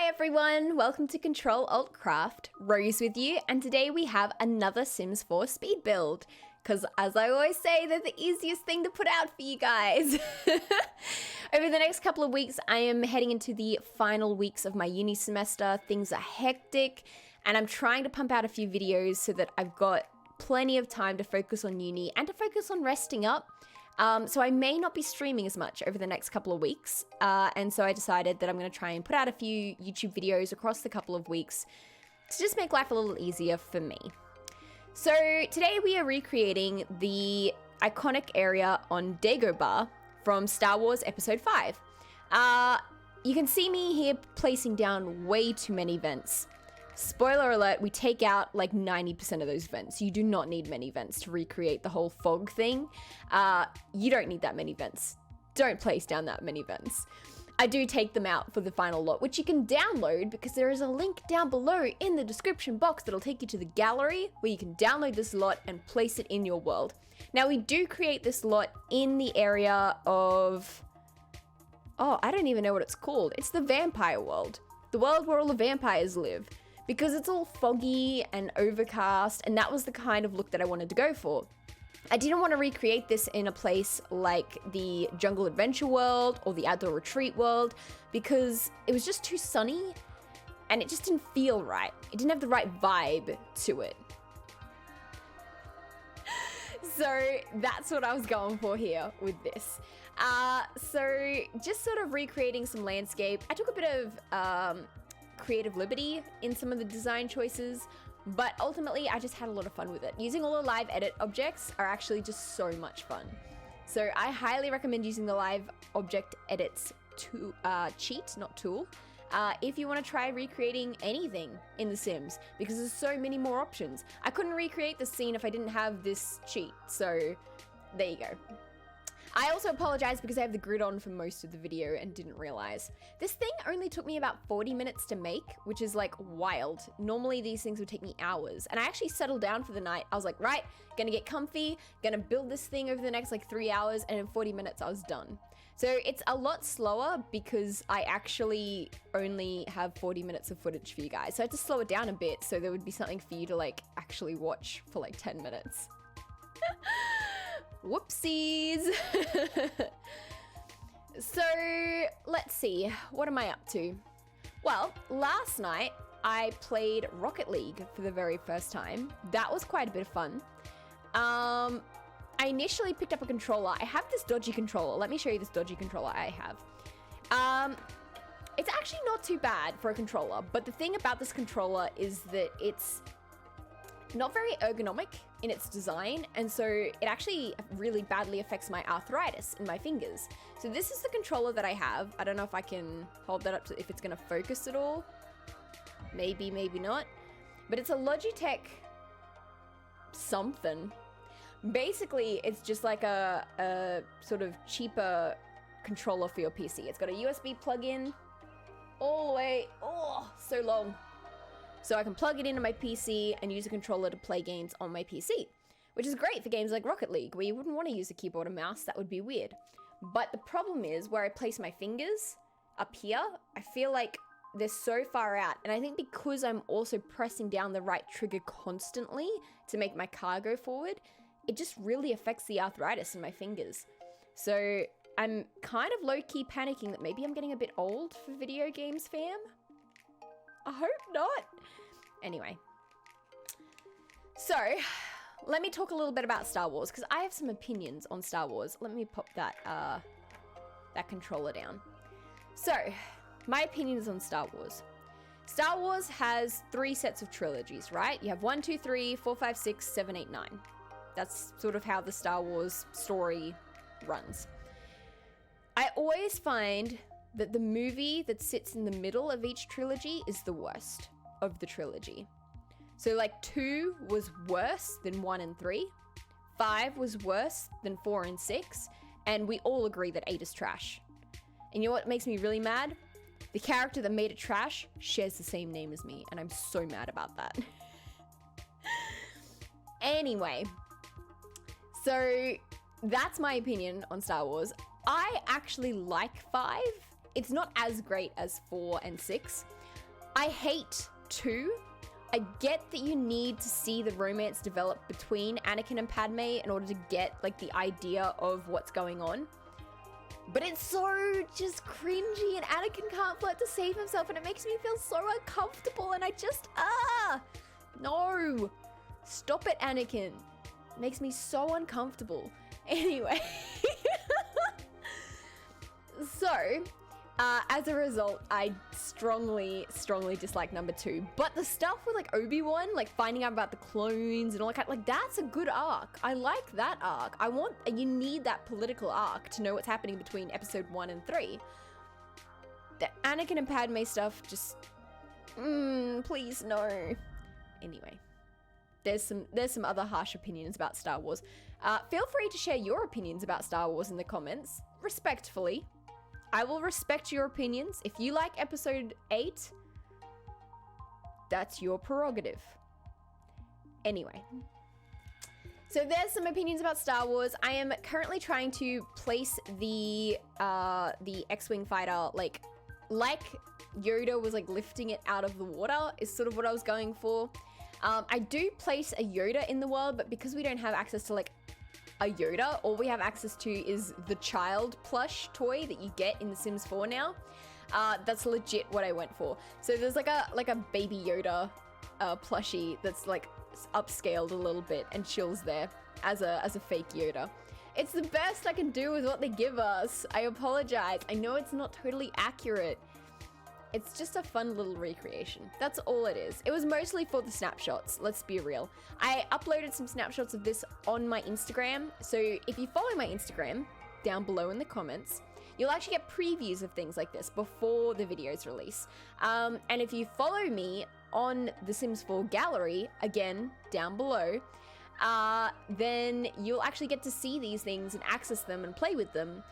Hi everyone, welcome to CtrlAltCraft, Rose with you, and today we have another Sims 4 speed build, because as I always say, they're the easiest thing to put out for you guys. Over the next couple of weeks, I am heading into the final weeks of my uni semester. Things are hectic, and I'm trying to pump out a few videos so that I've got plenty of time to focus on uni and to focus on resting up. So I may not be streaming as much over the next couple of weeks, and so I decided that I'm going to try and put out a few YouTube videos across the couple of weeks to just make life a little easier for me. So today we are recreating the iconic area on Dagobah from Star Wars Episode 5. You can see me here placing down way too many vents. Spoiler alert, we take out like 90% of those vents. You do not need many vents to recreate the whole fog thing. You don't need that many vents. Don't place down that many vents. I do take them out for the final lot, which you can download because there is a link down below in the description box that'll take you to the gallery where you can download this lot and place it in your world. Now we do create this lot in the area of... oh, I don't even know what it's called. It's the vampire world. The world where all the vampires live. Because it's all foggy and overcast, and that was the kind of look that I wanted to go for. I didn't want to recreate this in a place like the Jungle Adventure world or the Outdoor Retreat world because it was just too sunny and it just didn't feel right. It didn't have the right vibe to it. So that's what I was going for here with this. So just sort of recreating some landscape. I took a bit of creative liberty in some of the design choices, but ultimately I just had a lot of fun with it. Using all the live edit objects are actually just so much fun. So I highly recommend using the live object edits cheat, not tool, if you want to try recreating anything in The Sims, because there's so many more options. I couldn't recreate the scene if I didn't have this cheat, so there you go. I also apologize because I have the grid on for most of the video and didn't realize. This thing only took me about 40 minutes to make, which is like wild. Normally these things would take me hours, and I actually settled down for the night. I was like, right, gonna get comfy, gonna build this thing over the next like 3 hours, and in 40 minutes I was done. So it's a lot slower because I actually only have 40 minutes of footage for you guys. So I had to slow it down a bit so there would be something for you to like actually watch for like 10 minutes. Whoopsies. So let's see, what am I up to? Well, last night I played Rocket League for the very first time. That was quite a bit of fun. I initially picked up a controller. I have this dodgy controller. Let me show you this dodgy controller I have. It's actually not too bad for a controller, but the thing about this controller is that it's not very ergonomic in its design, and so it actually really badly affects my arthritis in my fingers. So this is the controller that I have. I don't know if I can hold that up to if it's going to focus at all. Maybe, maybe not. But it's a Logitech something. Basically, it's just like a sort of cheaper controller for your PC. It's got a USB plug-in all the way, oh, so long. So I can plug it into my PC and use a controller to play games on my PC, which is great for games like Rocket League, where you wouldn't want to use a keyboard and mouse. That would be weird. But the problem is where I place my fingers up here, I feel like they're so far out. And I think because I'm also pressing down the right trigger constantly to make my car go forward, it just really affects the arthritis in my fingers. So I'm kind of low-key panicking that maybe I'm getting a bit old for video games, fam. I hope not. Anyway, so let me talk a little bit about Star Wars because I have some opinions on Star Wars. Let me pop that controller down. So my opinions on Star Wars. Star Wars has 3 sets of trilogies, right? You have 1, 2, 3, 4, 5, 6, 7, 8, 9. That's sort of how the Star Wars story runs. I always find that the movie that sits in the middle of each trilogy is the worst of the trilogy. So like 2 was worse than 1 and 3, 5 was worse than 4 and 6, and we all agree that 8 is trash. And you know what makes me really mad? The character that made it trash shares the same name as me, and I'm so mad about that. Anyway, so that's my opinion on Star Wars. I actually like 5. It's not as great as 4 and 6, I hate 2. I get that you need to see the romance develop between Anakin and Padme in order to get like the idea of what's going on. But it's so just cringy, and Anakin can't flirt to save himself, and it makes me feel so uncomfortable, and I just, no. Stop it, Anakin. It makes me so uncomfortable. Anyway. So, as a result, I strongly dislike number 2. But the stuff with like Obi-Wan, like finding out about the clones and all that kind, like that's a good arc. I like that arc. You need that political arc to know what's happening between episode 1 and 3. The Anakin and Padme stuff, just, please no. Anyway, there's some other harsh opinions about Star Wars. Feel free to share your opinions about Star Wars in the comments, respectfully. I will respect your opinions. If you like episode 8, that's your prerogative. Anyway, so there's some opinions about Star Wars. I am currently trying to place the X-Wing fighter like Yoda was like lifting it out of the water is sort of what I was going for. I do place a Yoda in the world, but because we don't have access to like a Yoda, all we have access to is the child plush toy that you get in The Sims 4 now. That's legit what I went for. So there's like a baby Yoda plushie that's like upscaled a little bit, and chills there as a fake Yoda. It's the best I can do with what they give us. I apologize. I know it's not totally accurate. It's just a fun little recreation. That's all it is. It was mostly for the snapshots, let's be real. I uploaded some snapshots of this on my Instagram, so if you follow my Instagram, down below in the comments, you'll actually get previews of things like this before the videos release. And if you follow me on the Sims 4 gallery, again, down below, then you'll actually get to see these things and access them and play with them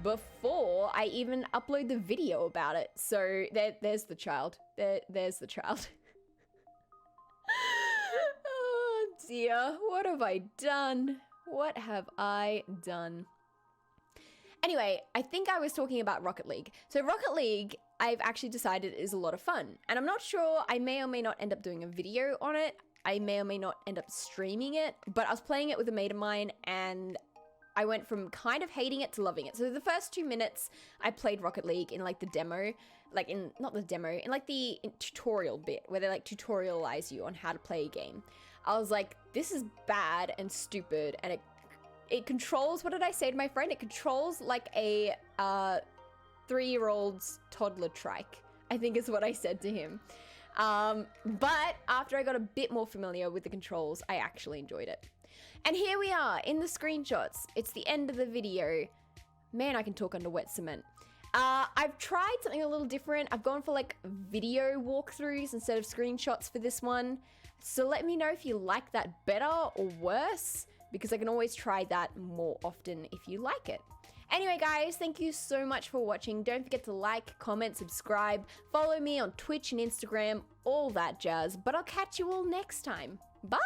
before I even upload the video about it. So there's the child. There's the child. Oh dear, what have I done? What have I done? Anyway, I think I was talking about Rocket League. So Rocket League, I've actually decided is a lot of fun. And I'm not sure, I may or may not end up doing a video on it. I may or may not end up streaming it. But I was playing it with a mate of mine, and I went from kind of hating it to loving it. So the first 2 minutes I played Rocket League in like the demo, like in, not the demo, in like the tutorial bit where they like tutorialize you on how to play a game. I was like, this is bad and stupid, and it controls, what did I say to my friend? It controls like a 3-year-old's toddler trike, I think is what I said to him. But after I got a bit more familiar with the controls, I actually enjoyed it. And here we are in the screenshots. It's the end of the video. Man, I can talk under wet cement. I've tried something a little different. I've gone for like video walkthroughs instead of screenshots for this one. So let me know if you like that better or worse, because I can always try that more often if you like it. Anyway, guys, thank you so much for watching. Don't forget to like, comment, subscribe, follow me on Twitch and Instagram, all that jazz. But I'll catch you all next time. Bye!